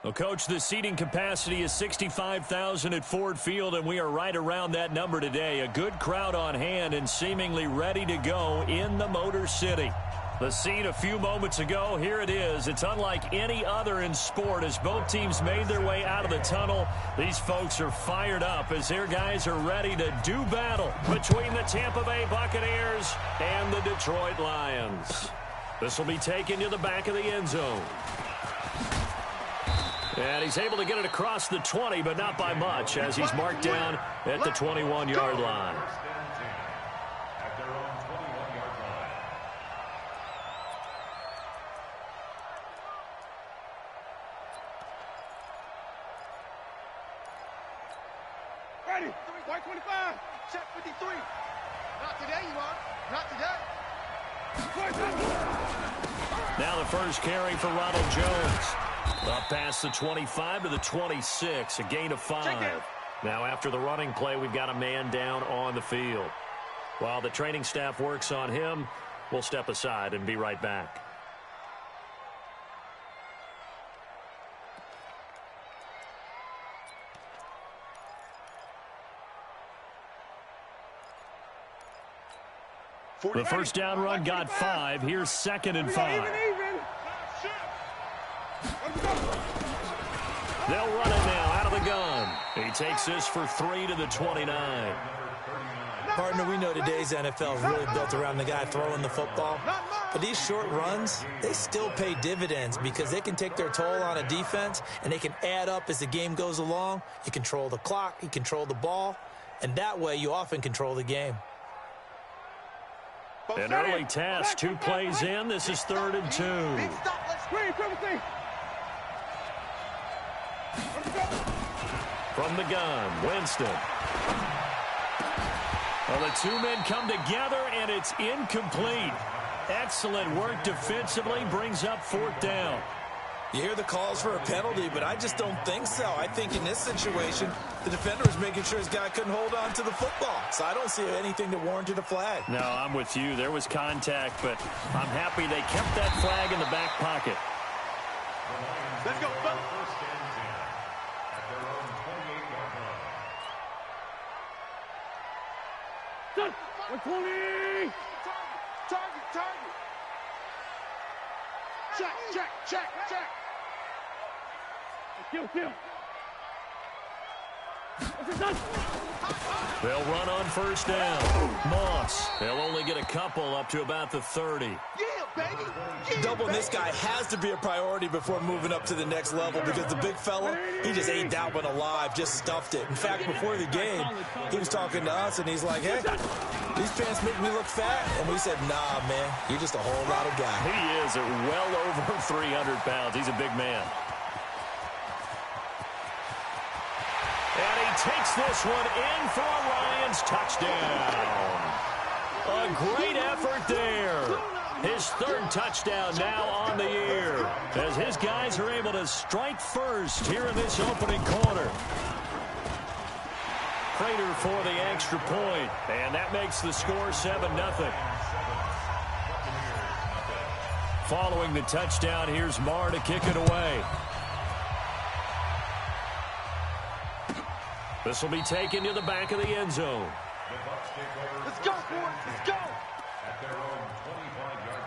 Well, Coach, the seating capacity is 65,000 at Ford Field, and we are right around that number today. A good crowd on hand and seemingly ready to go in the Motor City. The scene a few moments ago, here it is. It's unlike any other in sport as both teams made their way out of the tunnel. These folks are fired up as their guys are ready to do battle between the Tampa Bay Buccaneers and the Detroit Lions. This will be taken to the back of the end zone. And he's able to get it across the 20, but not by much as he's marked down at the 21-yard line. Ready, white 25, check 53. Not today, you are. Not today. Now the first carry for Ronald Jones. Up past the 25 to the 26, a gain of 5. Now after the running play, we've got a man down on the field. While the training staff works on him, we'll step aside and be right back. The first down run got 5. Here's 2nd and 5. They'll run it now out of the gun. He takes this for 3 to the 29. Partner, we know today's NFL is really built around the guy throwing the football. But these short runs, they still pay dividends because they can take their toll on a defense and they can add up as the game goes along. You control the clock, you control the ball, and that way you often control the game. An early test, 2 plays in. This is 3rd and 2. From the gun, Winston. Well, the 2 men come together, and it's incomplete. Excellent work defensively, brings up 4th down. You hear the calls for a penalty, but I just don't think so. I think in this situation, the defender was making sure his guy couldn't hold on to the football. So I don't see anything that warranted a flag. No, I'm with you. There was contact, but I'm happy they kept that flag in the back pocket. Let's go, folks. Done. 120. Target. Check. Kill. They'll run on first down. Moss. They'll only get a couple up to about the 30. Yeah, baby. Doubling this guy has to be a priority before moving up to the next level because the big fella, he just ate that one alive, just stuffed it. In fact, before the game, he was talking to us, and he's like, hey, these pants make me look fat. And we said, nah, man, you're just a whole lot of guy. He is at well over 300 pounds. He's a big man. And he takes this one in for a Lions touchdown. A great effort there. His 3rd touchdown now on the year as his guys are able to strike first here in this opening quarter. Prater for the extra point, and that makes the score 7-0. Following the touchdown, here's Marr to kick it away. This will be taken to the back of the end zone. Let's go, boys. Let's go. At their own 25-yard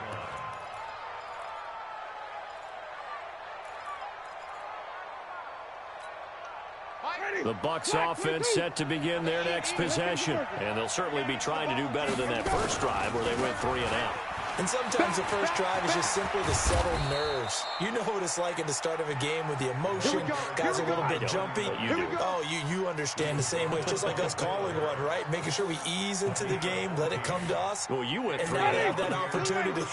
line. The Bucs offense set to begin their next possession. And they'll certainly be trying to do better than that first drive where they went 3 and out. And sometimes the first drive is just simply to settle nerves. You know what it's like at the start of a game with the emotion. Guys are a little bit jumpy. Oh, you understand the same way. It's just like us calling one, right? Making sure we ease into the game, let it come to us. Well, you went 3 and now and they out. have that opportunity.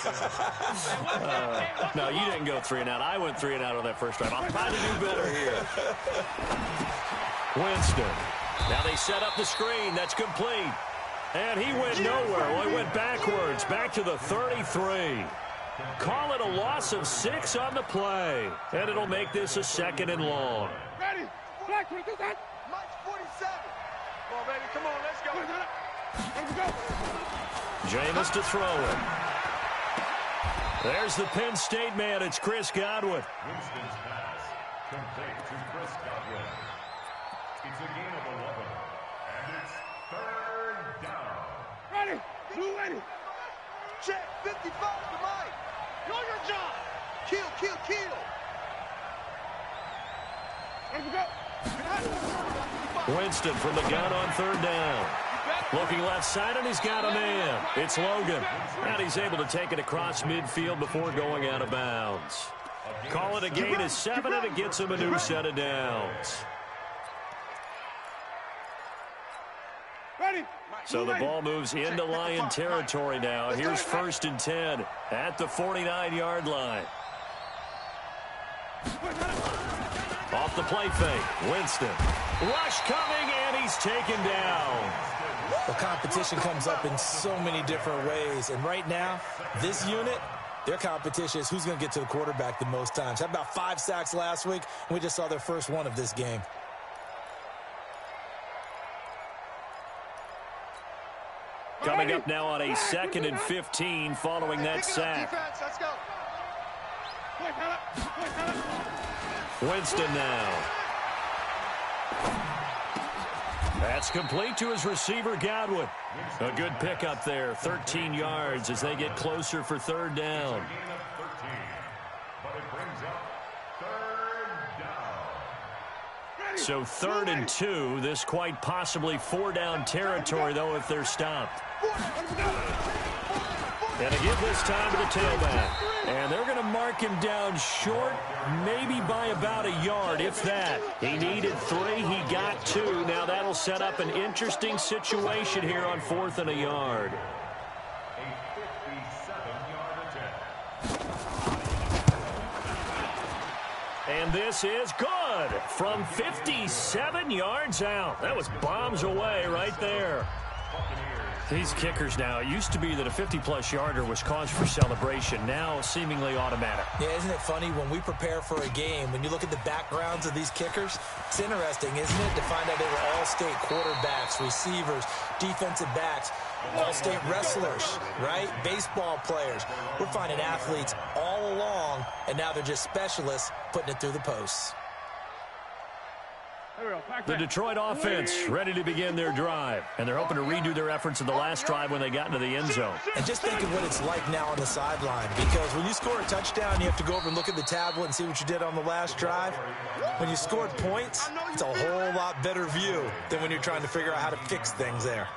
No, you didn't go 3 and out. I went 3 and out on that first drive. I'll try to do better here. Winston. Now they set up the screen. That's complete. And he went nowhere. Well, he went backwards, back to the 33. Call it a loss of 6 on the play. And it'll make this a 2nd and long. Ready. Black, do that. Mike 47. Come on, baby. Come on, let's go. Jameis to throw it. There's the Penn State man. It's Chris Godwin. complete to Chris Godwin. It's a gain of 11, and it's third down. Ready. Blue ready. Check. 55 to Mike. Know your job. Kill, kill, kill. Let's go. Winston from the gun on third down. Looking left side, and he's got a man. It's Logan. And he's able to take it across midfield before going out of bounds. Call it a gain of 7, and it gets him a new set of downs. So the ball moves into Lion territory now. Here's 1st and 10 at the 49-yard line. Off the play fake, Winston. Rush coming, and he's taken down. The competition comes up in so many different ways. And right now, this unit, their competition is who's going to get to the quarterback the most times. Had about 5 sacks last week, and we just saw their first one of this game. Coming up now on a 2nd and 15 following that sack. Let's go. Winston now. That's complete to his receiver, Godwin. A good pickup there, 13 yards as they get closer for third down. So 3rd and 2, this quite possibly 4-down territory, though, if they're stopped. And a give this time to the tailback. And they're going to mark him down short, maybe by about a yard, if that. He needed 3, he got 2. Now that'll set up an interesting situation here on 4th and a yard. And this is good from 57 yards out. That was bombs away right there. These kickers now, it used to be that a 50-plus yarder was cause for celebration. Now seemingly automatic. Yeah, isn't it funny when we prepare for a game, when you look at the backgrounds of these kickers, it's interesting, isn't it, to find out they were all-state quarterbacks, receivers, defensive backs, all-state wrestlers, right? Baseball players. We're finding athletes all along, and now they're just specialists putting it through the posts. The Detroit offense ready to begin their drive, and they're hoping to redo their efforts in the last drive when they got into the end zone. And just think of what it's like now on the sideline, because when you score a touchdown, you have to go over and look at the tablet and see what you did on the last drive. When you scored points, it's a whole lot better view than when you're trying to figure out how to fix things there.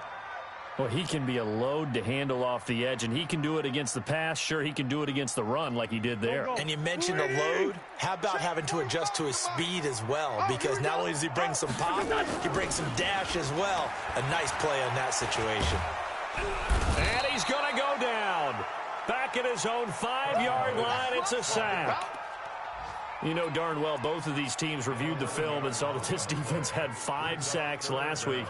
Well, he can be a load to handle off the edge, and he can do it against the pass. Sure, he can do it against the run like he did there. And you mentioned a load. How about having to adjust to his speed as well? Because not only does he bring some pop, he brings some dash as well. A nice play on that situation. And he's going to go down. Back at his own 5-yard line, it's a sack. You know darn well both of these teams reviewed the film and saw that this defense had 5 sacks last week.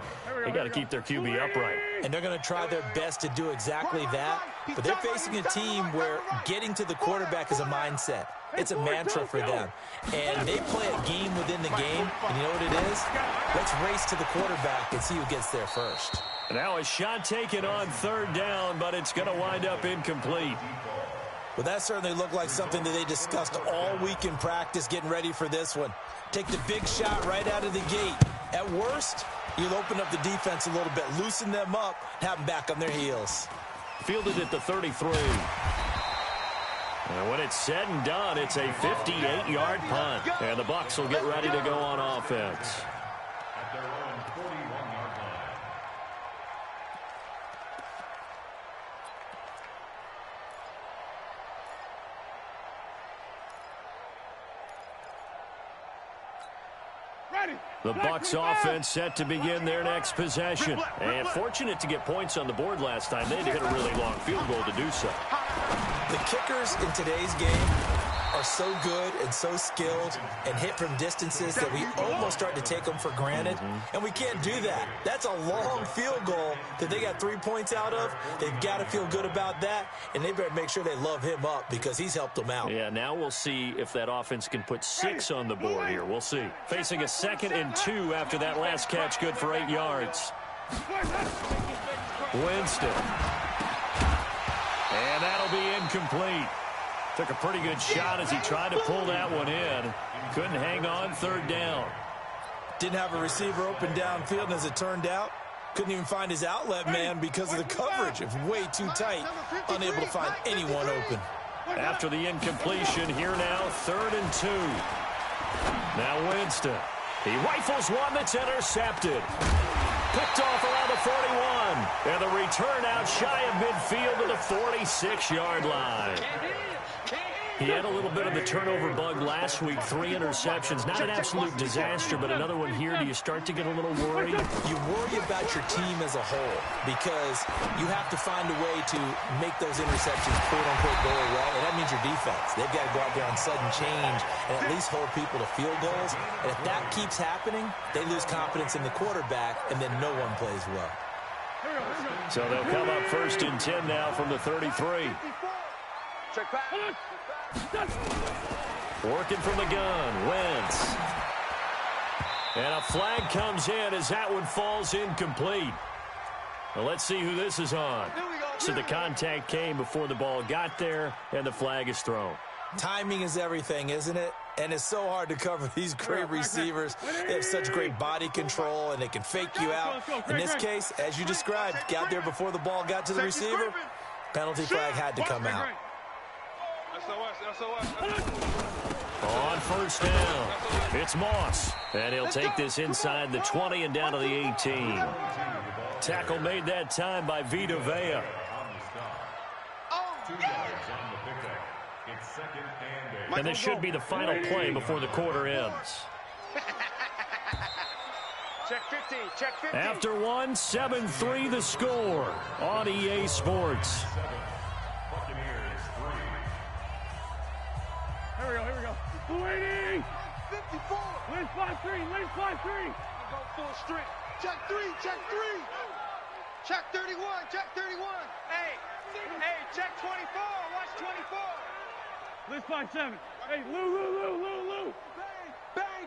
They got to keep their QB upright. And they're going to try their best to do exactly that. But they're facing a team where getting to the quarterback is a mindset. It's a mantra for them. And they play a game within the game. And you know what it is? Let's race to the quarterback and see who gets there first. Now a shot taken on third down, but it's going to wind up incomplete. Well, that certainly looked like something that they discussed all week in practice getting ready for this one. Take the big shot right out of the gate. At worst, you'll open up the defense a little bit, loosen them up, have them back on their heels. Fielded at the 33. And when it's said and done, it's a 58-yard punt. And the Bucs will get ready to go on offense. At their own 41-yard line. The Bucs offense set to begin their next possession. And fortunate to get points on the board last time. They had to hit a really long field goal to do so. The kickers in today's game are so good and so skilled and hit from distances that we almost start to take them for granted. And we can't do that. That's a long field goal that they got 3 points out of. They've got to feel good about that, and they better make sure they love him up because he's helped them out. Yeah, now we'll see if that offense can put 6 on the board here. We'll see. Facing a 2nd and 2 after that last catch, good for 8 yards. Winston. And that'll be incomplete. Took a pretty good shot as he tried to pull that one in. Couldn't hang on third down. Didn't have a receiver open downfield, and as it turned out, couldn't even find his outlet man because of the coverage. It was way too tight, unable to find anyone open. After the incompletion, here now, 3rd and 2. Now Winston. He rifles one that's intercepted. Picked off around the 41. And the return out shy of midfield to the 46-yard line. He had a little bit of the turnover bug last week, 3 interceptions. Not an absolute disaster, but another one here. Do you start to get a little worried? You worry about your team as a whole because you have to find a way to make those interceptions, quote-unquote, go away, and that means your defense. They've got to go out there on sudden change and at least hold people to field goals. And if that keeps happening, they lose confidence in the quarterback, and then no one plays well. So they'll come up 1st and 10 now from the 33. Check back. Working from the gun, Wentz. And a flag comes in as that one falls incomplete. Well, let's see who this is on. So the contact came before the ball got there, and the flag is thrown. Timing is everything, isn't it? And it's so hard to cover these great receivers. They have such great body control, and they can fake you out. In this case, as you described, got there before the ball got to the receiver. Penalty flag had to come out. On 1st down, it's Moss. And he'll take this inside the 20 and down to the 18. Tackle made that time by Vita Vea. And this should be the final play before the quarter ends. Check 15, check 15. After one, 7-3 the score on EA Sports. Here we go. Waiting. 54. Lynch 5-3. Go full strength. Check 3. Check 31. Hey, check 24. Watch 24. Lynch 5-7. Hey, Lou. Bang.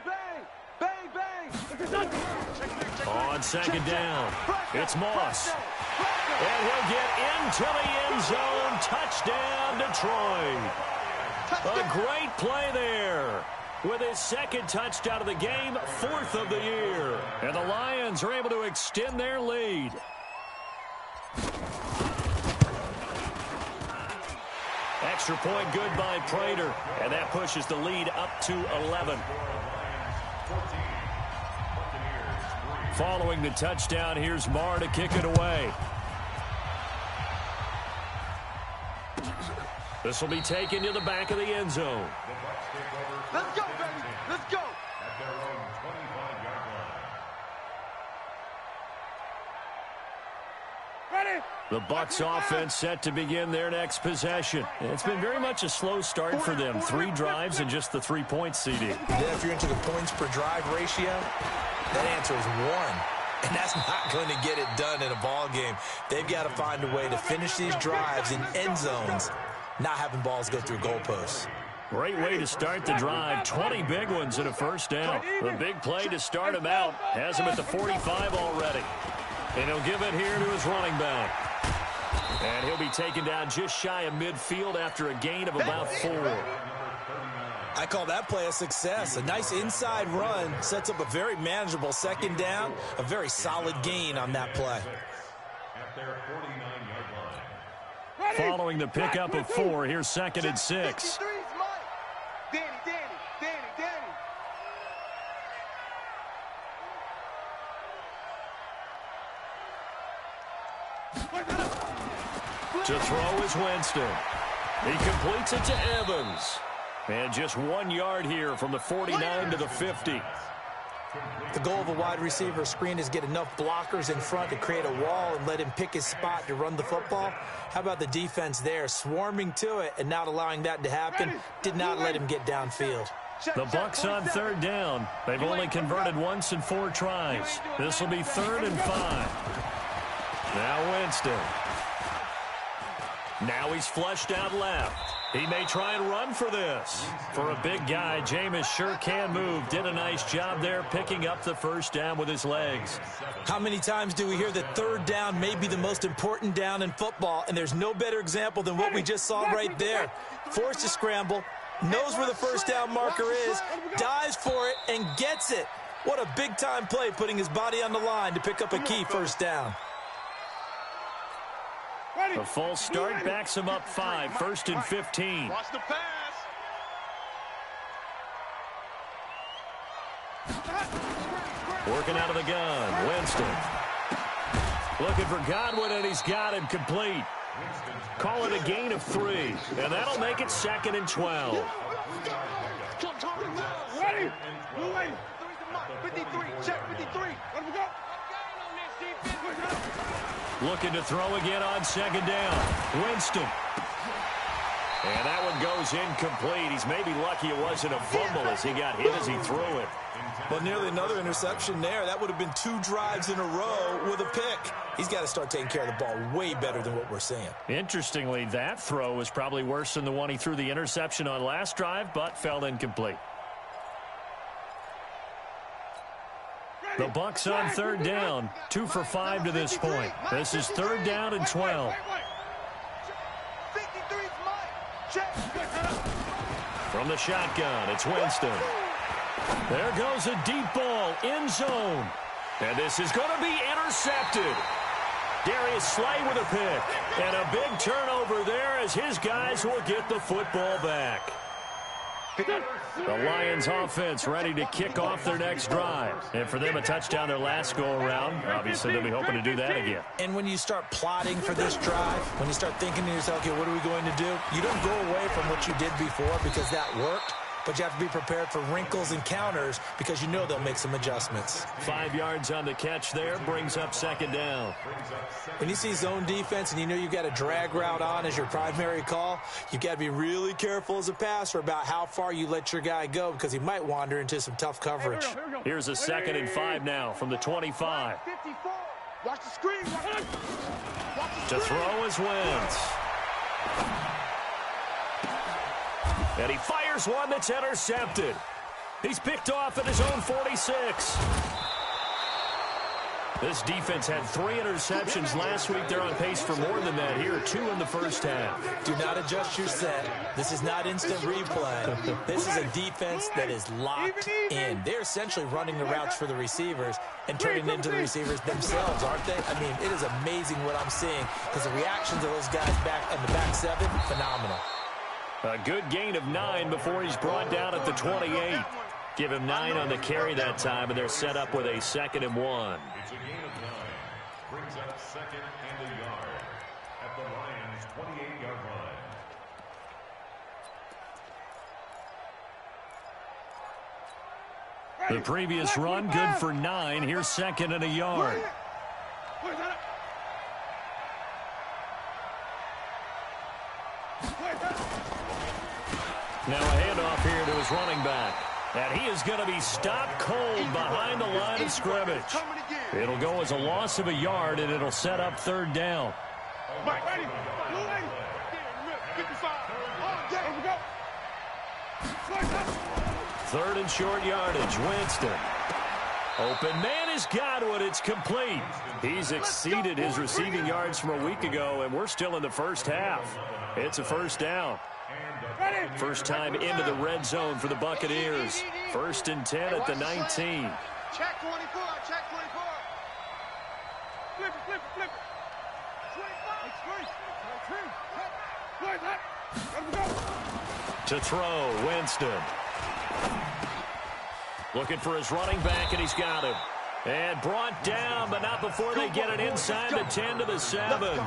On 2nd down, it's Moss. And he'll get into the end zone. Touchdown, Detroit. A great play there. With his 2nd touchdown of the game, 4th of the year. And the Lions are able to extend their lead. Extra point good by Prater. And that pushes the lead up to 11. Following the touchdown, here's Marr to kick it away. This will be taken to the back of the end zone. Let's go, baby. Let's go. At their own 25-yard line. Ready. The Bucs offense set to begin their next possession. It's been very much a slow start for them. 3 drives and just the 3-point seeding. Then if you're into the points per drive ratio, that answer is 1. And that's not going to get it done in a ball game. They've got to find a way to finish these drives in end zones, not having balls go through goalposts. Great way to start the drive. 20 big ones and a 1st down. The big play to start him out. Has him at the 45 already. And he'll give it here to his running back. And he'll be taken down just shy of midfield after a gain of about 4. I call that play a success. A nice inside run sets up a very manageable 2nd down. A very solid gain on that play. At their 49-yard line. Following the pickup of 4, here's 2nd and 6. Danny. To throw is Winston. He completes it to Evans. And just 1 yard here from the 49 to the 50. The goal of a wide receiver screen is get enough blockers in front to create a wall and let him pick his spot to run the football. How about the defense there, swarming to it and not allowing that to happen? Did not let him get downfield. The Bucs on 3rd down. They've only converted once in 4 tries. This will be 3rd and 5. Now Winston. Now he's flushed out left. He may try and run for this. For a big guy, Jameis sure can move. Did a nice job there picking up the first down with his legs. How many times do we hear that third down may be the most important down in football, and there's no better example than what we just saw right there. Forced to scramble, knows where the first down marker is, dives for it, and gets it. What a big-time play, putting his body on the line to pick up a key first down. A false start backs him up 5, 1st and 15. Watch the pass. Working out of the gun, Winston. Looking for Godwin, and he's got him complete. Call it a gain of 3, and that'll make it 2nd and 12. Ready? 53, check 53. Let him go. Looking to throw again on 2nd down. Winston. And that one goes incomplete. He's maybe lucky it wasn't a fumble as he got hit as he threw it. Well, nearly another interception there. That would have been 2 drives in a row with a pick. He's got to start taking care of the ball way better than what we're seeing. Interestingly, that throw was probably worse than the one he threw the interception on last drive, but fell incomplete. The Bucs on 3rd down, 2 for 5 to this point. This is 3rd down and 12. From the shotgun, it's Winston. There goes a deep ball, end zone. And this is going to be intercepted. Darius Slay with a pick. And a big turnover there as his guys will get the football back. The Lions offense ready to kick off their next drive. And for them, a touchdown their last go-around. Obviously, they'll be hoping to do that again. And when you start plotting for this drive, when you start thinking to yourself, okay, what are we going to do? You don't go away from what you did before because that worked. But you have to be prepared for wrinkles and counters because you know they'll make some adjustments. 5 yards on the catch there brings up 2nd down. When you see zone defense and you know you've got a drag route on as your primary call, you've got to be really careful as a passer about how far you let your guy go because he might wander into some tough coverage. Here's a 2nd and 5 now from the 25. Watch the screen. To throw is Wentz. And he fires one that's intercepted. He's picked off at his own 46. This defense had 3 interceptions last week. They're on pace for more than that here. 2 in the first half. Do not adjust your set. This is not instant replay. This is a defense that is locked in. They're essentially running the routes for the receivers and turning it into the receivers themselves, aren't they? I mean, it is amazing what I'm seeing because the reactions of those guys back in the back 7, phenomenal. A good gain of 9 before he's brought down at the 28. Give him 9 on the carry that time, and they're set up with a 2nd and 1. It's a gain of 9. Brings up 2nd and a yard at the Lions' 28-yard line. The previous run, good for 9. Here's 2nd and a yard. Now a handoff here to his running back. And he is going to be stopped cold behind the line of scrimmage. It'll go as a loss of a yard, and it'll set up 3rd down. 3rd and short yardage, Winston. Open man is Godwin. It's complete. He's exceeded his receiving yards from a week ago, and we're still in the first half. It's a 1st down. First time into the red zone for the Buccaneers. 1st and 10 at the 19. Check 24, check 24. Flip it, flip it. 25. To throw, Winston. Looking for his running back, and he's got him. And brought down, but not before they get it inside the 10 to the 7.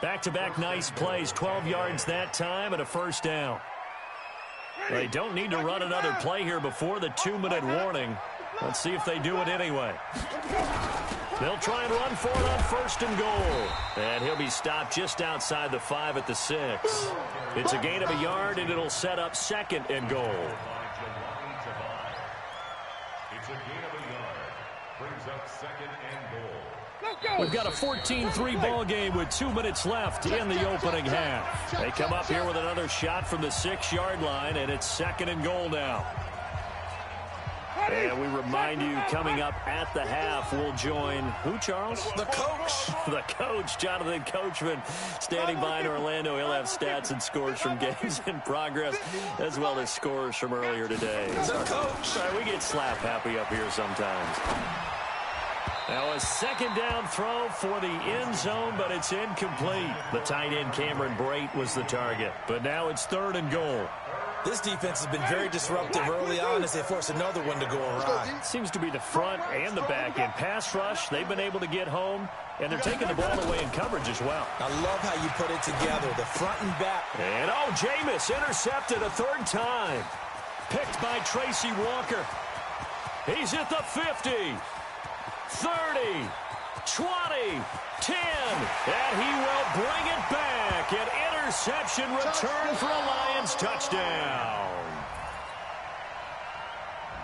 Back-to-back nice plays, 12 yards that time, and a 1st down. They don't need to run another play here before the 2-minute warning. Let's see if they do it anyway. They'll try and run for it on 1st and goal. And he'll be stopped just outside the 5 at the 6. It's a gain of a yard, and it'll set up 2nd and goal. It's a gain of a yard. Brings up 2nd and goal. We've got a 14-3 ball game with 2 minutes left in the opening half. They come up here with another shot from the 6-yard line, and it's 2nd and goal now. And we remind you, coming up at the half, we'll join who, Charles? The coach. The coach, Jonathan Coachman, standing by in Orlando. He'll have stats and scores from games in progress, as well as scores from earlier today. The coach. Sorry, we get slap happy up here sometimes. Now a 2nd down throw for the end zone, but it's incomplete. The tight end Cameron Brate was the target, but now it's 3rd and goal. This defense has been very disruptive early on as they force another one to go awry. Seems to be the front and the back end. Pass rush, they've been able to get home, and they're taking the ball away in coverage as well. I love how you put it together, the front and back. And, Jameis intercepted a 3rd time. Picked by Tracy Walker. He's at the 50, 30, 20, 10, and he will bring it back. An interception return for a Lions touchdown.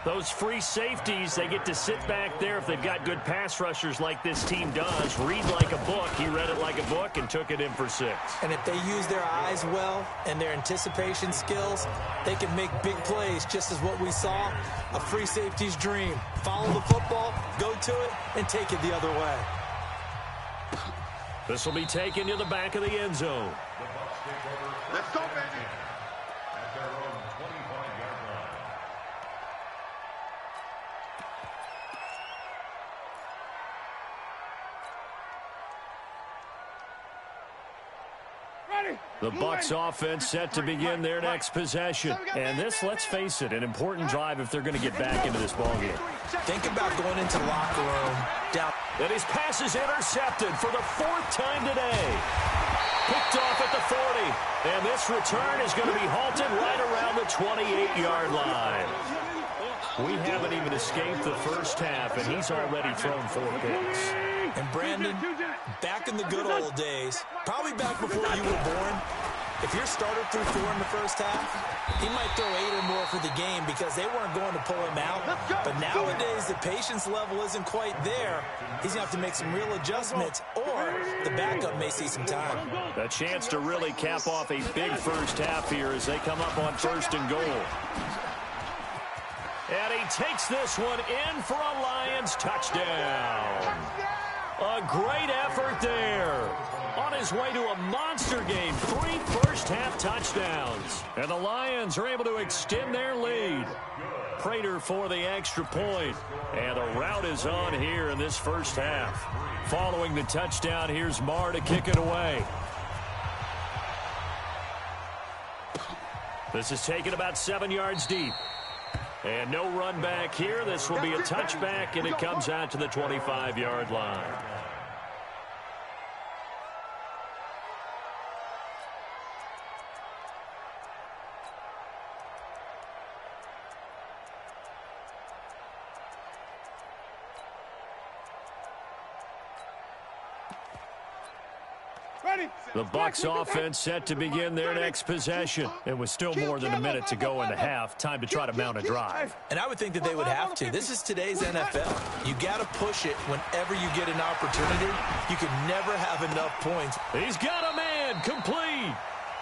Those free safeties, they get to sit back there if they've got good pass rushers like this team does. Read like a book. He read it like a book and took it in for 6. And if they use their eyes well and their anticipation skills, they can make big plays, just as what we saw, a free safety's dream. Follow the football, go to it, and take it the other way. This will be taken to the back of the end zone. Let's go, baby. At their own 25-yard line. The Bucs offense set to begin their next possession. And this, let's face it, an important drive if they're going to get back into this ballgame. Think about going into the locker room down. And his pass is intercepted for the 4th time today. Picked off at the 40. And this return is going to be halted right around the 28-yard line. We haven't even escaped the first half, and he's already thrown 4 picks. And Brandon, back in the good old days, probably back before you were born, if your starter threw 4 in the first half, he might throw 8 or more for the game because they weren't going to pull him out. But nowadays, the patience level isn't quite there. He's going to have to make some real adjustments, or the backup may see some time. A chance to really cap off a big first half here as they come up on 1st and goal. And he takes this one in for a Lions touchdown. A great effort there. On his way to a monster game, 3 first-half touchdowns. And the Lions are able to extend their lead. Prater for the extra point. And the route is on here in this first half. Following the touchdown, here's Marr to kick it away. This is taken about 7 yards deep. And no run back here. This will be a touchback, and it comes out to the 25-yard line. The Bucs offense set to begin their next possession. And with still more than a minute to go in the half, time to try to mount a drive. And I would think that they would have to. This is today's NFL. You got to push it whenever you get an opportunity. You can never have enough points. He's got a man complete.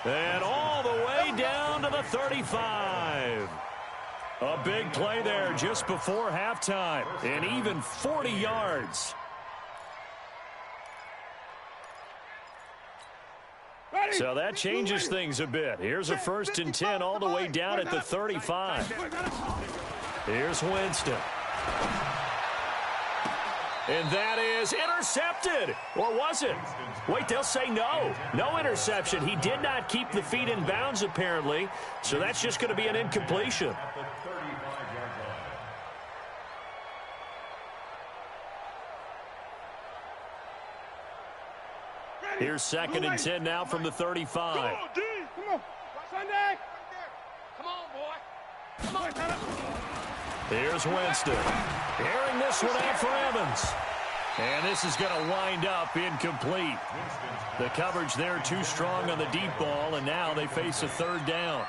And all the way down to the 35. A big play there just before halftime. And even 40 yards. So that changes things a bit. Here's a 1st and 10 all the way down at the 35. Here's Winston. And that is intercepted. Or was it? Wait, they'll say no. No interception. He did not keep the feet in bounds, apparently. So that's just going to be an incompletion. Here's 2nd and 10 now from the 35. Come on. Sunday. Come on, boy. Come on. Here's Winston. Airing this one out for Evans. And this is going to wind up incomplete. The coverage there too strong on the deep ball, and now they face a 3rd down.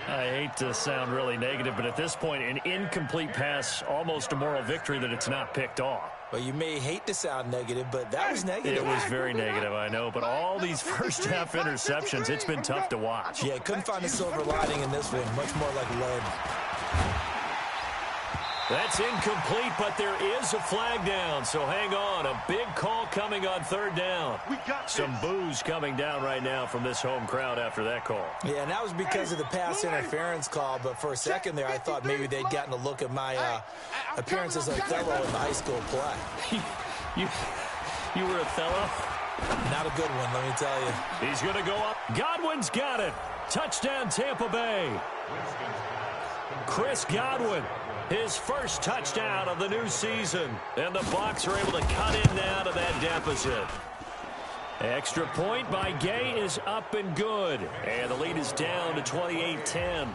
I hate to sound really negative, but at this point, an incomplete pass, almost a moral victory that it's not picked off. Well, you may hate to sound negative, but that was negative. It was very negative, I know. But all these first-half interceptions, it's been tough to watch. Yeah, couldn't find a silver lining in this one. Much more like lead. That's incomplete, but there is a flag down. So hang on. A big call coming on third down. Some boos coming down right now from this home crowd after that call. Yeah, and that was because of the pass interference call. But for a second there, I thought maybe they'd gotten a look at my appearance as Othello in the high school play. You were Othello? Not a good one, let me tell you. He's going to go up. Godwin's got it. Touchdown, Tampa Bay. Chris Godwin. His first touchdown of the new season. And the Bucs are able to cut in now to that deficit. Extra point by Gay is up and good. And the lead is down to 28-10.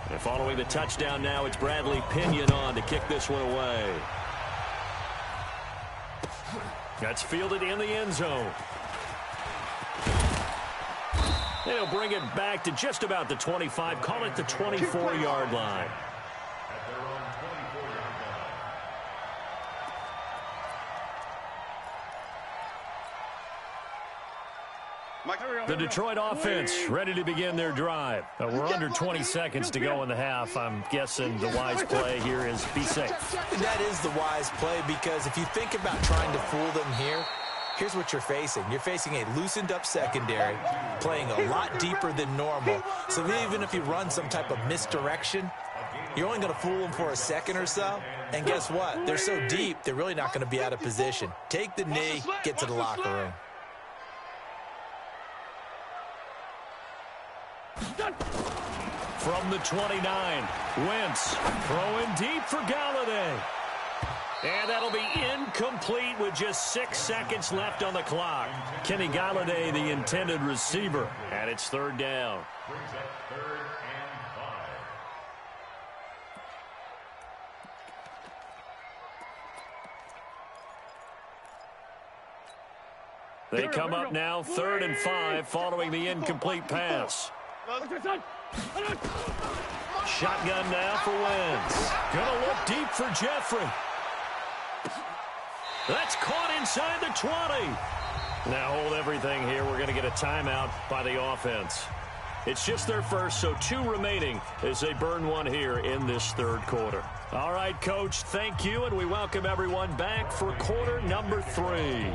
And following the touchdown now, it's Bradley Pinion on to kick this one away. That's fielded in the end zone. They'll bring it back to just about the 25. Call it the 24-yard line. The Detroit offense ready to begin their drive. We're under 20 seconds to go in the half. I'm guessing the wise play here is be safe. That is the wise play, because if you think about trying to fool them here, here's what you're facing. You're facing a loosened-up secondary, playing a lot deeper than normal. So even if you run some type of misdirection, you're only going to fool them for a second or so. And guess what? They're so deep, they're really not going to be out of position. Take the knee, get to the locker room. From the 29, Wentz throwing deep for Galladay. And that'll be incomplete with just 6 seconds left on the clock. Kenny Galladay, the intended receiver, and it's third down. Brings up 3rd and 5. They come up now 3rd and 5 following the incomplete pass. Shotgun now for Wentz. Gonna look deep for Jeffrey. That's caught inside the 20. Now hold everything here. We're going to get a timeout by the offense. It's just their first, so 2 remaining as they burn one here in this third quarter. All right, Coach, thank you, and we welcome everyone back for quarter number 3.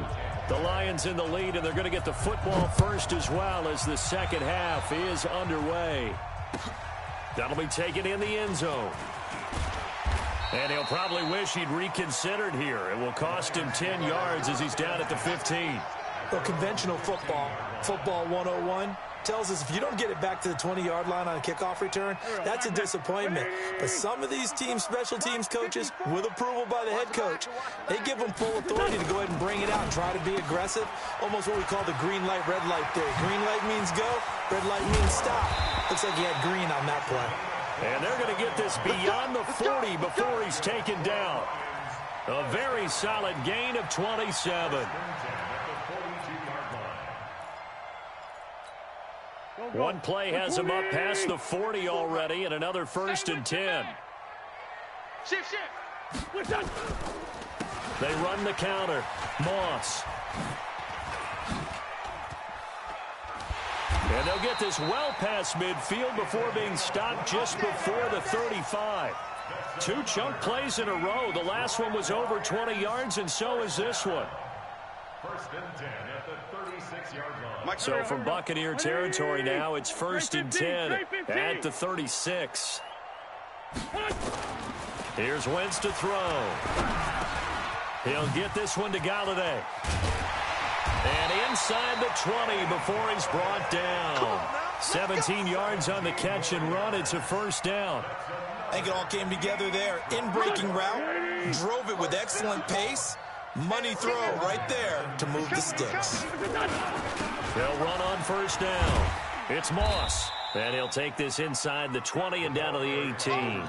The Lions in the lead, and they're going to get the football first as well as the second half is underway. That'll be taken in the end zone. And he'll probably wish he'd reconsidered here. It will cost him 10 yards as he's down at the 15. Well, conventional football 101, tells us if you don't get it back to the 20-yard line on a kickoff return, that's a disappointment. But some of these teams, special teams coaches, with approval by the head coach, they give them full authority to go ahead and bring it out and try to be aggressive. Almost what we call the green light, red light theory. Green light means go, red light means stop. Looks like he had green on that play. And they're going to get this beyond the 40 before he's taken down. A very solid gain of 27. One play has him up past the 40 already, and another 1st and 10. They run the counter. Moss. And they'll get this well past midfield before being stopped just before the 35. 2 chunk plays in a row. The last one was over 20 yards, and so is this one. 1st and 10 at the 36-yard line. So from Buccaneer territory now, it's 1st and 10 at the 36. Here's Wentz to throw. He'll get this one to Galladay. And inside the 20 before he's brought down. 17 yards on the catch and run. It's a 1st down. I think it all came together there. In-breaking route, drove it with excellent pace. Money throw right there to move the sticks. They'll run on 1st down. It's Moss. And he'll take this inside the 20 and down to the 18.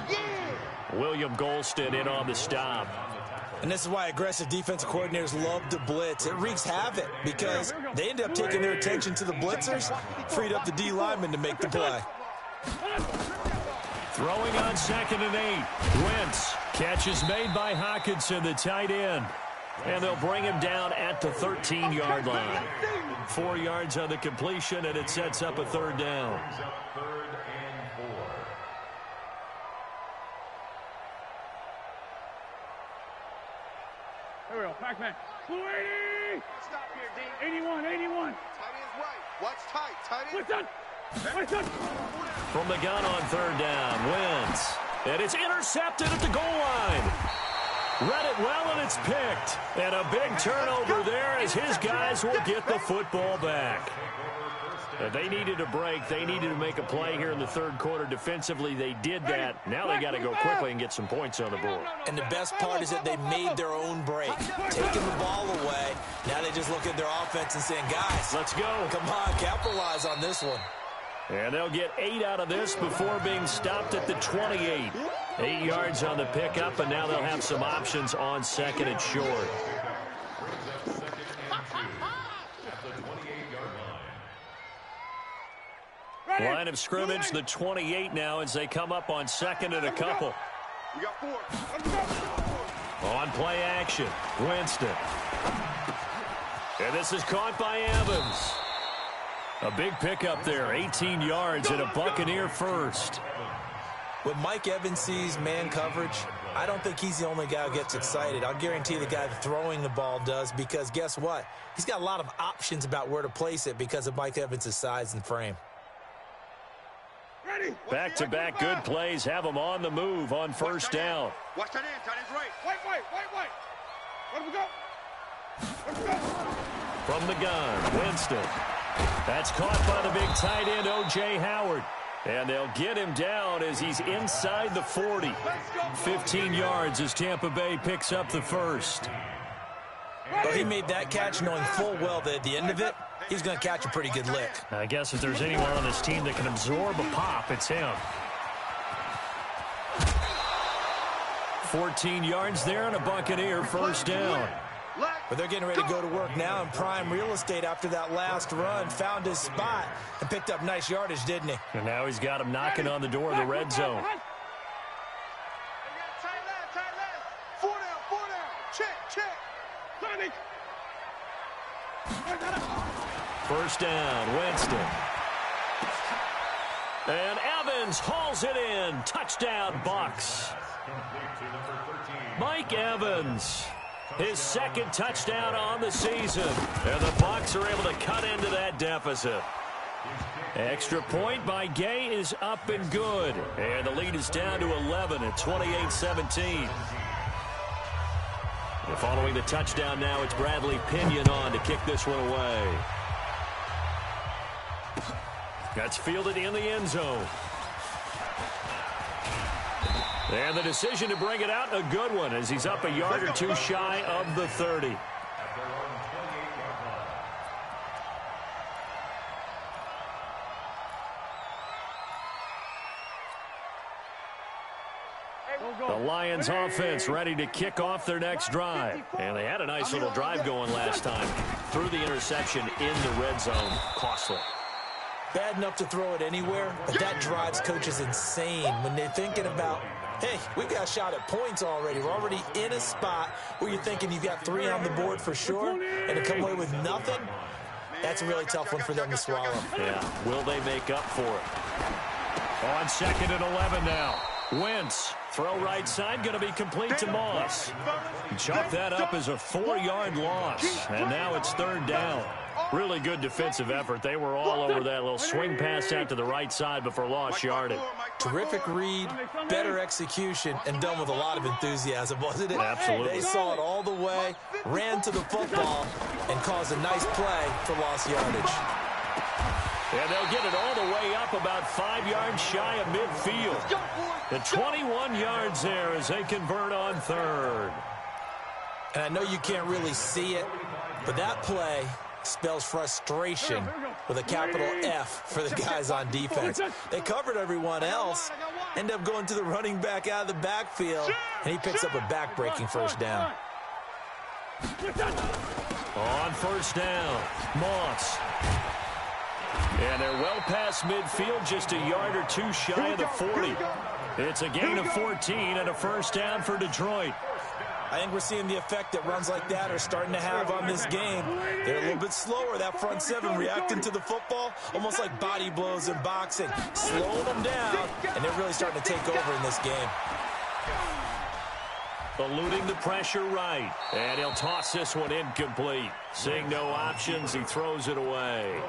William Golston in on the stop. And this is why aggressive defensive coordinators love to blitz. It wreaks havoc because they end up taking their attention to the blitzers, freed up the D lineman to make the play. Throwing on 2nd and 8. Wentz. Catch is made by Hockenson, the tight end. And they'll bring him down at the 13-yard line. 4 yards on the completion, and it sets up a 3rd down. Here we go, Pac-Man. Blue 80! Stop here, D. 81, 81. Tight end's right. Watch tight. Tight end. What's that? From the gun on 3rd down, Wentz. And it's intercepted at the goal line. Read it well, and it's picked. And a big turnover there as his guys will get the football back. They needed a break. They needed to make a play here in the 3rd quarter. Defensively, they did that. Now they got to go quickly and get some points on the board. And the best part is that they made their own break, taking the ball away. Now they just look at their offense and saying, guys, let's go. Come on, capitalize on this one. And they'll get 8 out of this before being stopped at the 28. 8 yards on the pickup, and now they'll have some options on 2nd and short. Line of scrimmage, the 28 now as they come up on 2nd and a couple. We got 4. On play action, Winston. And this is caught by Evans. A big pickup there, 18 yards and a Buccaneer first. When Mike Evans sees man coverage, I don't think he's the only guy who gets excited. I'll guarantee the guy throwing the ball does, because guess what? He's got a lot of options about where to place it because of Mike Evans' size and frame. Back-to-back good plays have them on the move on 1st down. Watch that end. Tight end's right. Wait. Let him go. From the gun, Winston. That's caught by the big tight end, O.J. Howard. And they'll get him down as he's inside the 40. 15 yards as Tampa Bay picks up the first. Well, he made that catch knowing full well that at the end of it, he's going to catch a pretty good lick. I guess if there's anyone on this team that can absorb a pop, it's him. 14 yards there and a Buccaneer first down. But they're getting ready to go to work now in prime real estate after that last run. Found his spot and picked up nice yardage, didn't he? And now he's got him knocking on the door of the red zone. Tight left. 4 down. Check. First down, Winston. And Evans hauls it in. Touchdown, Bucs. Mike Evans, his 2nd touchdown on the season. And the Bucs are able to cut into that deficit. Extra point by Gay is up and good. And the lead is down to 11 at 28-17. Following the touchdown now, it's Bradley Pinion on to kick this one away. That's fielded in the end zone. And the decision to bring it out, a good one, as he's up a yard or two shy of the 30. The Lions offense ready to kick off their next drive. And they had a nice little drive going last time. Threw the interception in the red zone. Costly. Bad enough to throw it anywhere, but that drives coaches insane when they're thinking about, hey, we got a shot at points already. We're already in a spot where you're thinking you've got 3 on the board for sure, and to come away with nothing, that's a really tough one for them to swallow. Yeah, will they make up for it? On 2nd and 11 now. Wentz, throw right side, going to be complete to Moss. Chalk that up as a 4-yard loss, and now it's 3rd down. Really good defensive effort. They were all over that little swing pass out to the right side before lost yardage. Terrific read, better execution, and done with a lot of enthusiasm, wasn't it? Absolutely. They saw it all the way, ran to the football, and caused a nice play for lost yardage. And they'll get it all the way up about 5 yards shy of midfield. The 21 yards there as they convert on 3rd. And I know you can't really see it, but that play spells frustration with a capital F for the guys on defense. They covered everyone else, end up going to the running back out of the backfield, and he picks up a back-breaking first down. On 1st down, Moss. And they're well past midfield, just a yard or two shy of the 40. It's a gain of 14 and a first down for Detroit. I think we're seeing the effect that runs like that are starting to have on this game. They're a little bit slower, that front seven, reacting to the football, almost like body blows in boxing, slowing them down, and they're really starting to take over in this game. Eluding the pressure right, and he'll toss this one incomplete. Seeing no options, he throws it away.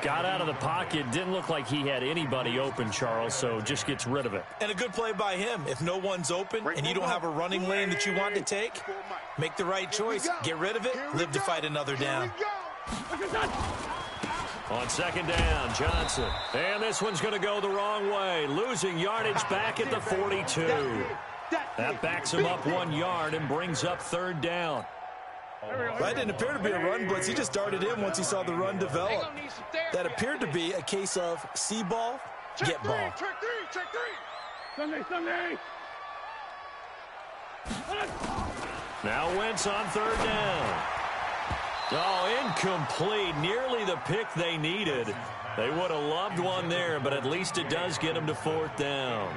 Got out of the pocket, didn't look like he had anybody open, Charles, so just gets rid of it. And a good play by him. If no one's open and you don't have a running lane that you want to take, make the right choice. Get rid of it, live to fight another down. On second down, Johnson. And this one's going to go the wrong way, losing yardage back at the 42. That backs him up 1 yard and brings up third down. Well, that didn't appear to be a run blitz. He just darted in once he saw the run develop. That appeared to be a case of see ball, get ball. Check three. Sunday. Now Wentz on third down. Oh, incomplete. Nearly the pick they needed. They would have loved one there, but at least it does get them to fourth down.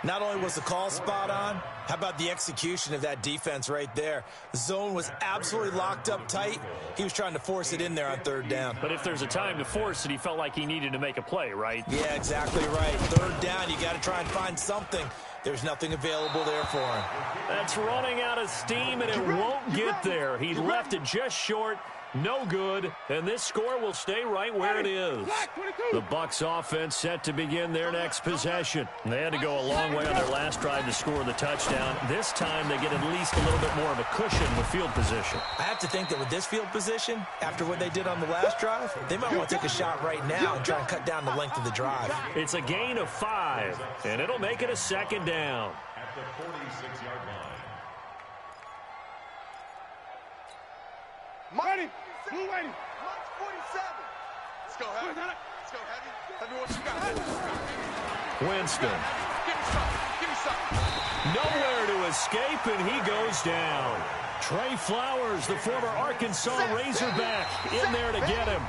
Not only was the call spot on, how about the execution of that defense right there? The zone was absolutely locked up tight. He was trying to force it in there on third down. But if there's a time to force it, he felt like he needed to make a play, right? Yeah, exactly right. Third down, you got to try and find something. There's nothing available there for him. That's running out of steam, and it won't get there. He left it just short. No good, and this score will stay right where it is. The Bucs offense set to begin their next possession. They had to go a long way on their last drive to score the touchdown. This time they get at least a little bit more of a cushion with field position. I have to think that with this field position, after what they did on the last drive, they might want to take a shot right now and try and cut down the length of the drive. It's a gain of 5, and it'll make it a second down. At the 46-yard line. Ready. Blue ready. March 47. Let's go heavy. Let's go heavy. Tell me what you got. Winston. Give me something. Give me something. Nowhere to escape, and he goes down. Trey Flowers, the former Arkansas Razorback, in there to get him.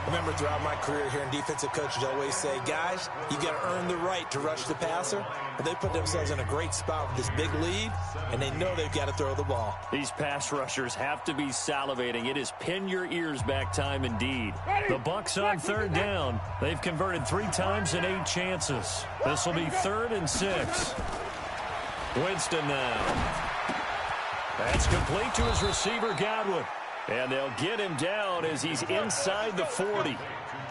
Remember, throughout my career here in defensive coaches, I always say, guys, you got to earn the right to rush the passer. But they put themselves in a great spot with this big lead, and they know they've got to throw the ball. These pass rushers have to be salivating. It is pin your ears back time indeed. The Bucs on third down. They've converted 3 times in 8 chances. This will be 3rd and 6. Winston now. That's complete to his receiver, Godwin. And they'll get him down as he's inside the 40.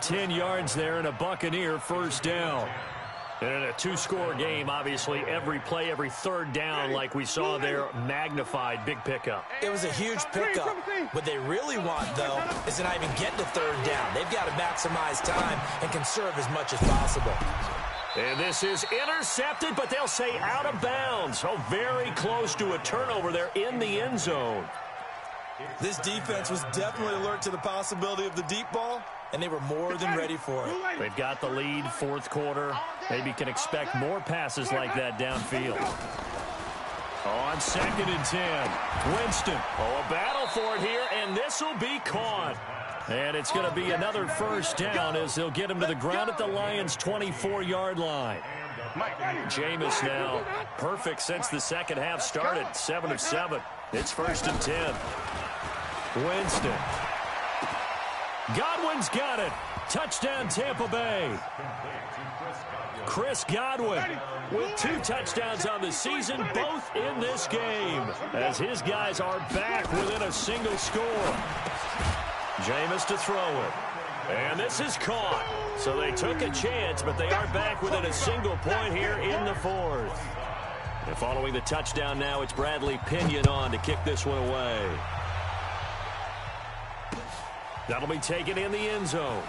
10 yards there and a Buccaneer first down. And in a 2-score game, obviously, every play, every third down, like we saw there, magnified, big pickup. It was a huge pickup. What they really want, though, is to not even get to third down. They've got to maximize time and conserve as much as possible. And this is intercepted, but they'll say out of bounds. Oh, very close to a turnover there in the end zone. This defense was definitely alert to the possibility of the deep ball, and they were more than ready for it. They've got the lead, 4th quarter. Maybe can expect more passes like that downfield. On 2nd and 10, Winston. Oh, a battle for it here, and this will be caught. And it's going to be another first down as they'll get him to the ground at the Lions' 24-yard line. Jameis now, perfect since the second half started, 7 of 7. It's 1st and 10. Winston. Godwin's got it. Touchdown, Tampa Bay. Chris Godwin with 2 touchdowns on the season, both in this game, as his guys are back within a single score. Jameis to throw it. And this is caught. So they took a chance, but they are back within a single point here in the 4th. And following the touchdown now, it's Bradley Pinion on to kick this one away. That'll be taken in the end zone.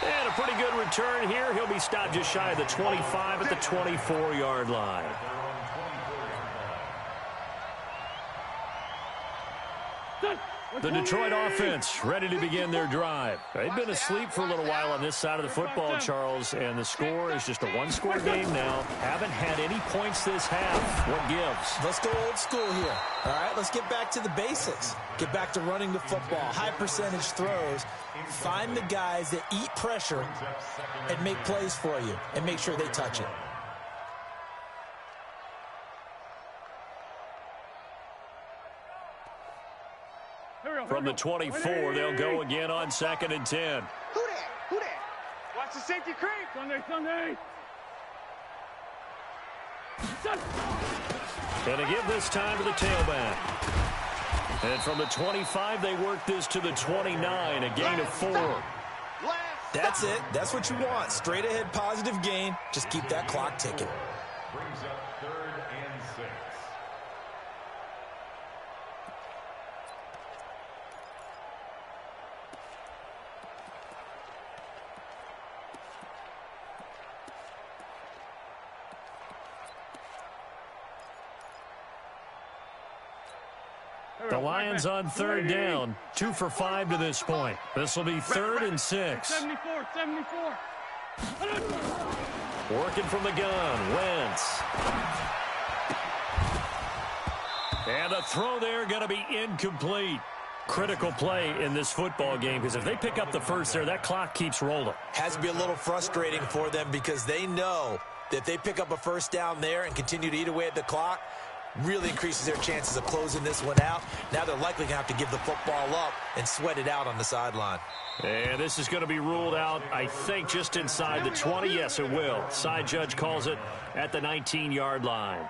And a pretty good return here. He'll be stopped just shy of the 25 at the 24-yard line. The Detroit offense ready to begin their drive. They've been asleep for a little while on this side of the football, Charles, and the score is just a one-score game now. Haven't had any points this half. What gives? Let's go old school here. All right, let's get back to the basics. Get back to running the football, high percentage throws. Find the guys that eat pressure and make plays for you and make sure they touch it. From the 24, they'll go again on 2nd and 10. Who that? Who that? Watch the safety creep. Sunday. And to give this time to the tailback. And from the 25, they work this to the 29, a gain of 4. That's it. That's what you want. Straight ahead positive gain. Just keep that clock ticking. Brings up 3rd and 6. The Lions on 3rd down, 2 for 5 to this point. This will be 3rd and 6. 74. Working from the gun, Wentz. And a throw there going to be incomplete. Critical play in this football game because if they pick up the first there, that clock keeps rolling. Has to be a little frustrating for them because they know that if they pick up a first down there and continue to eat away at the clock, really increases their chances of closing this one out. Now they're likely going to have to give the football up and sweat it out on the sideline. And this is going to be ruled out, I think, just inside the 20. Yes, it will. Side judge calls it at the 19-yard line.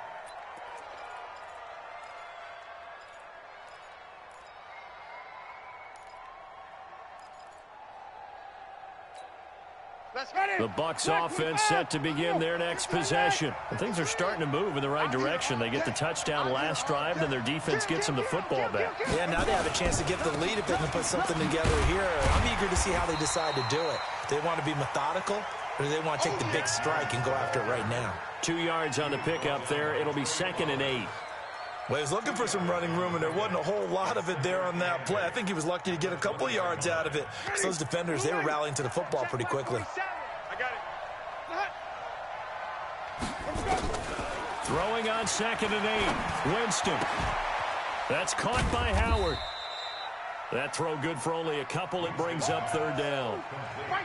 The Bucs offense set to begin their next possession. And things are starting to move in the right direction. They get the touchdown last drive, then their defense gets them the football back. Yeah, now they have a chance to get the lead if they can put something together here. I'm eager to see how they decide to do it. Do they want to be methodical, or do they want to take the big strike and go after it right now? 2 yards on the pickup there. It'll be 2nd and 8. Well, he was looking for some running room, and there wasn't a whole lot of it there on that play. I think he was lucky to get a couple of yards out of it. Because those defenders, they were rallying to the football pretty quickly. I got it. Throwing on 2nd and 8. Winston. That's caught by Howard. That throw good for only a couple. It brings up 3rd down.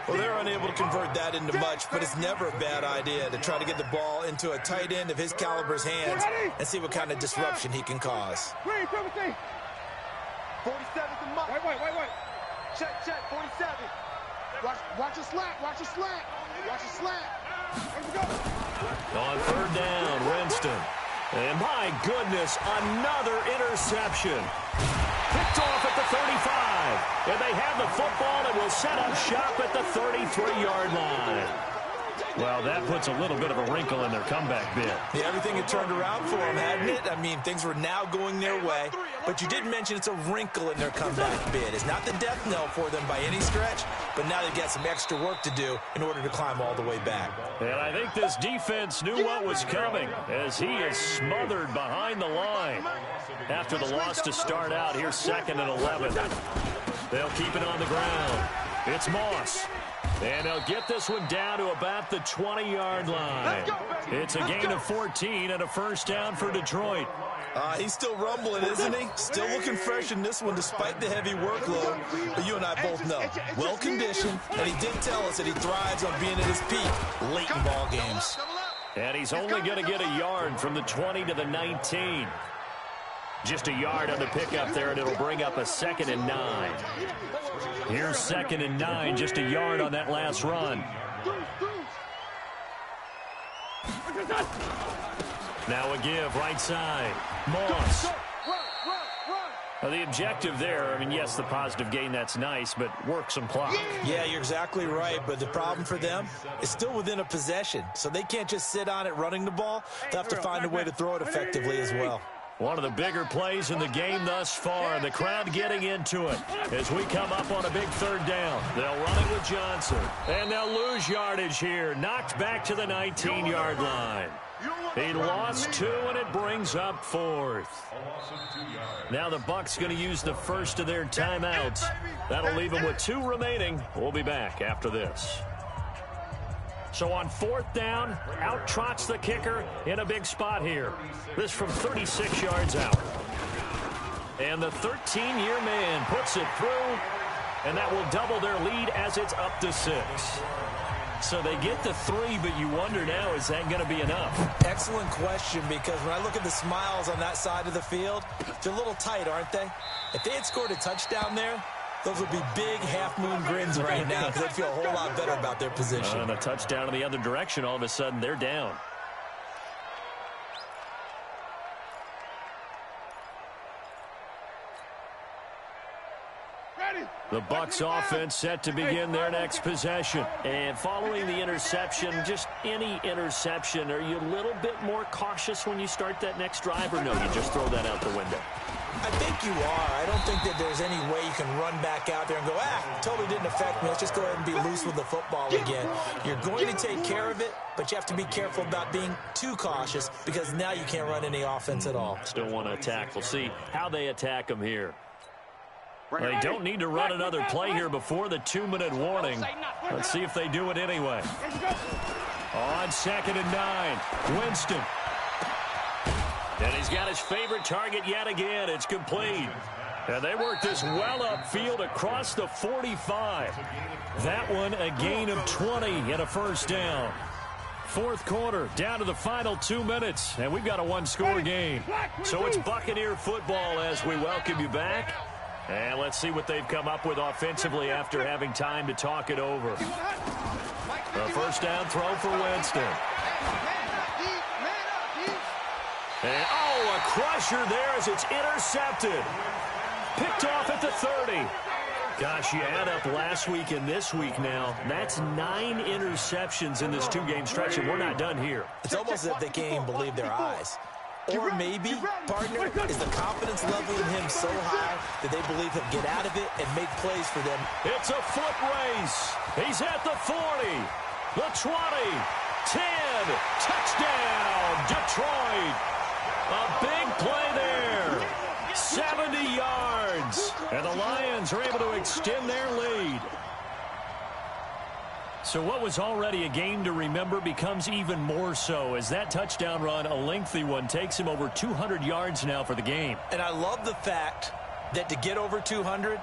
Well, they're unable to convert that into much, but it's never a bad idea to try to get the ball into a tight end of his caliber's hands and see what kind of disruption he can cause. 47's the mark. Wait. Check, 47. Watch a slant. Watch a slant. Let's go. On 3rd down, Winston. And my goodness, another interception. Picked off at the 35. And they have the football and will set up shop at the 33-yard line. Well, that puts a little bit of a wrinkle in their comeback bid. Yeah, everything had turned around for them, hadn't it? I mean, things were now going their way. But you did mention it's a wrinkle in their comeback bid. It's not the death knell for them by any stretch, but now they've got some extra work to do in order to climb all the way back. And I think this defense knew what was coming as he is smothered behind the line. After the loss to start out, here's 2nd and 11. They'll keep it on the ground. It's Moss. And they'll get this one down to about the 20-yard line. It's a gain of 14 and a first down for Detroit. He's still rumbling, isn't he? Still looking fresh in this one despite the heavy workload. But you and I both know, well-conditioned, and he did tell us that he thrives on being at his peak late in ball games. And he's only going to get a yard from the 20 to the 19. Just a yard on the pickup there, and it'll bring up a 2nd and 9. Here's 2nd and 9, just a yard on that last run. Now a give, right side. Moss. Now the objective there, I mean, yes, the positive gain, that's nice, but work some clock. Yeah, you're exactly right, but the problem for them is still within a possession, so they can't just sit on it running the ball. They'll have to find a way to throw it effectively as well. One of the bigger plays in the game thus far. The crowd getting into it as we come up on a big third down. They'll run it with Johnson. And they'll lose yardage here. Knocked back to the 19-yard line. He lost 2, and it brings up 4th. Now the Bucs going to use the first of their timeouts. That'll leave them with 2 remaining. We'll be back after this. So on 4th down, out trots the kicker in a big spot here. This from 36 yards out. And the 13-year man puts it through, and that will double their lead as it's up to 6. So they get the 3, but you wonder now, is that going to be enough? Excellent question, because when I look at the smiles on that side of the field, they're a little tight, aren't they? If they had scored a touchdown there, those would be big half-moon grins right now because they'd feel a whole lot better about their position. And a touchdown in the other direction, all of a sudden, they're down. The Bucs offense set to begin their next possession. And following the interception, just any interception, are you a little bit more cautious when you start that next drive, or no, you just throw that out the window? I think you are. I don't think that there's any way you can run back out there and go, totally didn't affect me. Let's just go ahead and be loose with the football again. You're going to take care of it, but you have to be careful about being too cautious because now you can't run any offense at all. Still want to attack. We'll see how they attack them here. They don't need to run another play here before the 2-minute warning. Let's see if they do it anyway. On 2nd and 9, Winston. And he's got his favorite target yet again. It's complete. And they work this well upfield across the 45. That one a gain of 20 and a first down. 4th quarter, down to the final 2 minutes, and we've got a 1-score game. So it's Buccaneer football as we welcome you back. And let's see what they've come up with offensively after having time to talk it over. A first down throw for Winston. And, a crusher there as it's intercepted. Picked off at the 30. Gosh, you add up last week and this week now. That's 9 interceptions in this 2-game stretch, and we're not done here. It's almost as if they can't even believe their eyes. Or maybe, partner, is the confidence level in him so high that they believe he'll get out of it and make plays for them. It's a foot race. He's at the 40, the 20, 10, touchdown, Detroit. A big play there. 70 yards. And the Lions are able to extend their lead. So what was already a game to remember becomes even more so as that touchdown run, a lengthy one, takes him over 200 yards now for the game. And I love the fact that to get over 200,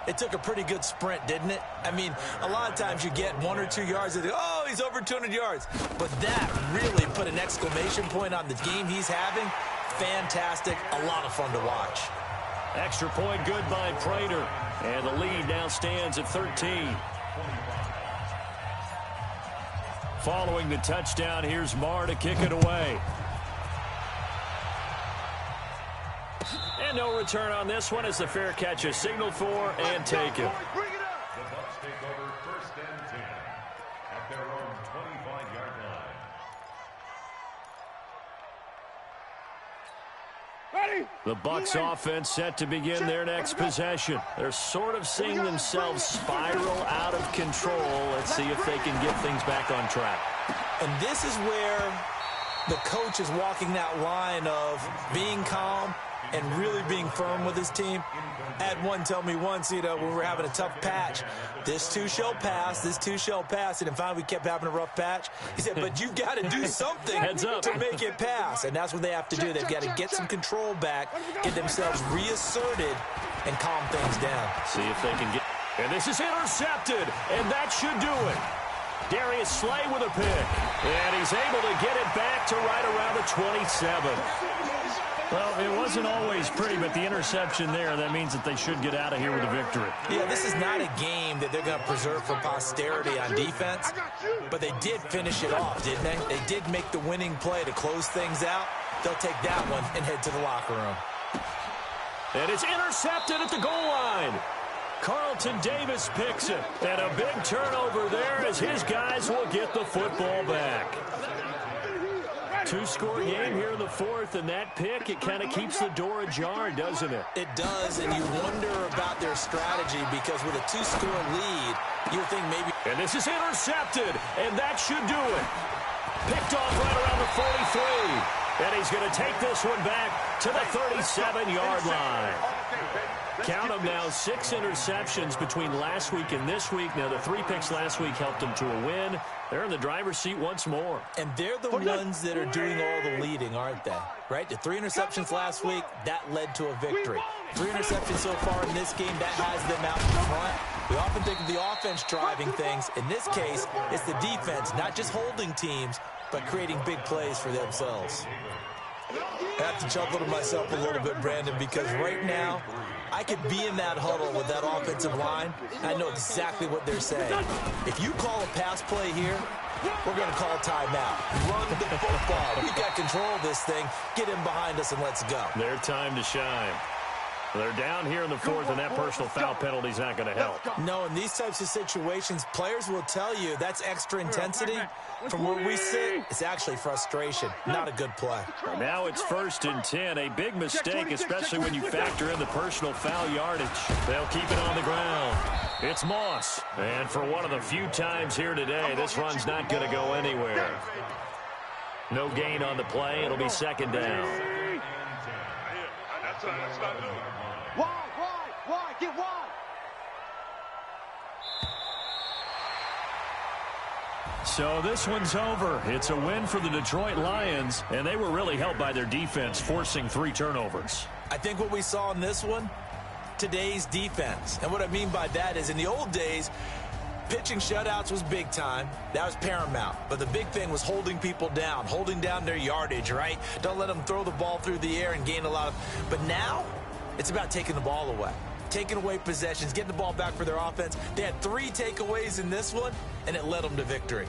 it took a pretty good sprint, didn't it? I mean, a lot of times you get 1 or 2 yards and he's over 200 yards. But that really put an exclamation point on the game he's having. Fantastic. A lot of fun to watch. Extra point good by Prater. And the lead now stands at 13. Following the touchdown, here's Marr to kick it away. And no return on this one as the fair catch is signaled for and taken. The Bucs take over 1st and 10 at their own 25-yard line. The Bucs offense set to begin their next possession. They're sort of seeing themselves spiral out of control. Let's see if they can get things back on track. And this is where the coach is walking that line of being calm and really being firm with his team. I had one tell me once, when we were having a tough patch, this too shall pass, this too shall pass. And finally we kept having a rough patch. He said, but you've got to do something to make it pass. And that's what they have to do. They've got to get some control back, get themselves reasserted, and calm things down. See if they can get... And this is intercepted, and that should do it. Darius Slay with a pick. And he's able to get it back to right around the 27. Well, it wasn't always pretty, but the interception there, that means that they should get out of here with a victory. Yeah, this is not a game that they're going to preserve for posterity on defense, but they did finish it off, didn't they? They did make the winning play to close things out. They'll take that one and head to the locker room. And it's intercepted at the goal line. Carlton Davis picks it. And a big turnover there as his guys will get the football back. 2 two-score game here in the fourth, and that pick, it kind of keeps the door ajar, doesn't it? It does, and you wonder about their strategy because with a two-score lead, you think maybe... And this is intercepted, and that should do it. Picked off right around the 43, and he's going to take this one back to the 37-yard line. Count them now, 6 interceptions between last week and this week. Now, the 3 picks last week helped them to a win. They're in the driver's seat once more. And they're the ones that are doing all the leading, aren't they? Right? The 3 interceptions last week, that led to a victory. 3 interceptions so far in this game, that has them out in front. We often think of the offense driving things. In this case, it's the defense, not just holding teams, but creating big plays for themselves. I have to chuckle to myself a little bit, Brandon, because right now, I could be in that huddle with that offensive line. I know exactly what they're saying. If you call a pass play here, we're going to call a timeout. Run the football. We got control of this thing. Get him behind us and let's go. Their time to shine. They're down here in the fourth, and that personal foul penalty is not going to help. No, in these types of situations, players will tell you that's extra intensity. From where we sit, it's actually frustration. Not a good play. Now it's 1st and 10. A big mistake, especially when you factor in the personal foul yardage. They'll keep it on the ground. It's Moss. And for one of the few times here today, this run's not going to go anywhere. No gain on the play. It'll be 2nd down. That's not new. Why? Get wide. So this one's over. It's a win for the Detroit Lions, and they were really helped by their defense, forcing 3 turnovers. I think what we saw in this one, today's defense. And what I mean by that is in the old days, pitching shutouts was big time. That was paramount. But the big thing was holding people down, holding down their yardage, right? Don't let them throw the ball through the air and gain a lot of... But now, it's about taking the ball away. Taking away possessions, getting the ball back for their offense. They had 3 takeaways in this one, and it led them to victory.